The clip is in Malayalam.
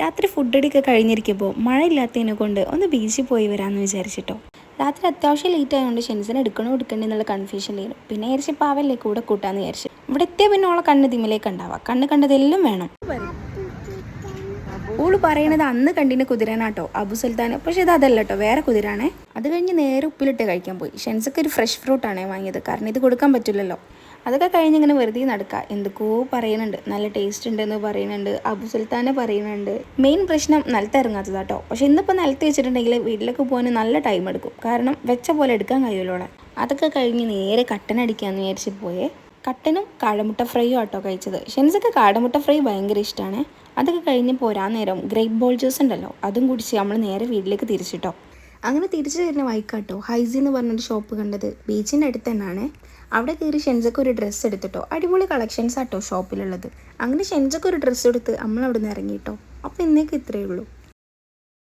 രാത്രി ഫുഡ് അടിയൊക്കെ കഴിഞ്ഞിരിക്കുമ്പോൾ മഴയില്ലാത്തതിനെ കൊണ്ട് ഒന്ന് ബീച്ചിൽ പോയി വരാമെന്ന് വിചാരിച്ചിട്ടോ. രാത്രി അത്യാവശ്യം ലേറ്റ് ആയതുകൊണ്ട് ഷെൻസിനെ എടുക്കണ്ടേ എന്നുള്ള കൺഫ്യൂഷനിലായിരുന്നു. പിന്നെ വിചാരിച്ച് പാവല്ലേ കൂടെ കൂട്ടാന്ന് വിചാരിച്ചു. ഇവിടെ എത്തിയ പിന്നെ ഓളെ കണ്ണ് തിമ്മിലേക്ക് ഉണ്ടാവുക, കണ്ണ് കണ്ടതെല്ലാം വേണം. ഓള് പറയണത് അന്ന് കണ്ടിന് കുതിരാനാട്ടോ അബു സുൽത്താൻ, പക്ഷെ ഇത് അതല്ല കേട്ടോ, വേറെ കുതിരാണേ. അത് കഴിഞ്ഞ് നേരെ ഉപ്പിലിട്ട് കഴിക്കാൻ പോയി. ഷെൻസൊക്കെ ഒരു ഫ്രഷ് ഫ്രൂട്ടാണേ വാങ്ങിയത്, കാരണം ഇത് കൊടുക്കാൻ പറ്റില്ലല്ലോ. അതൊക്കെ കഴിഞ്ഞ് ഇങ്ങനെ വെറുതെ നടക്കുക. എന്തൊക്കെയോ പറയുന്നുണ്ട്, നല്ല ടേസ്റ്റ് ഉണ്ടെന്ന് പറയുന്നുണ്ട്, അബു സുൽത്താനെ പറയുന്നുണ്ട്. മെയിൻ പ്രശ്നം നിലത്ത് ഇറങ്ങാത്തതാട്ടോ. പക്ഷെ ഇന്നിപ്പോൾ നിലത്ത് വെച്ചിട്ടുണ്ടെങ്കിൽ വീട്ടിലേക്ക് പോകാൻ നല്ല ടൈം എടുക്കും, കാരണം വെച്ച പോലെ എടുക്കാൻ കഴിയുമല്ലോടെ. അതൊക്കെ കഴിഞ്ഞ് നേരെ കട്ടനടിക്കാമെന്ന് വിചാരിച്ച് പോയേ. കട്ടനും കാടമുട്ട ഫ്രൈയും ആട്ടോ കഴിച്ചത്. ഷെൻസൊക്കെ കാടമുട്ട ഫ്രൈ ഭയങ്കര ഇഷ്ടമാണ്. അതൊക്കെ കഴിഞ്ഞ് പോരാൻ നേരം ഗ്രേപ്പ് ബോൾ ജ്യൂസ് ഉണ്ടല്ലോ, അതും കുടിച്ച് നമ്മൾ നേരെ വീട്ടിലേക്ക് തിരിച്ചിട്ടോ. അങ്ങനെ തിരിച്ചു തരുന്ന വൈക്കാട്ടോ ഹൈസി എന്ന് പറഞ്ഞൊരു ഷോപ്പ് കണ്ടത്. ബീച്ചിൻ്റെ അടുത്ത് തന്നെയാണ്. അവിടെ കയറി ഷെൻസൊക്കെ ഒരു ഡ്രസ്സ് എടുത്തിട്ടോ. അടിപൊളി കളക്ഷൻസ് ആട്ടോ ഷോപ്പിലുള്ളത്. അങ്ങനെ ഷെൻസൊക്കെ ഒരു ഡ്രസ്സ് എടുത്ത് നമ്മൾ അവിടെ നിന്ന് ഇറങ്ങിയിട്ടോ. അപ്പോൾ ഇന്നേക്ക് ഇത്രയേ ഉള്ളൂ.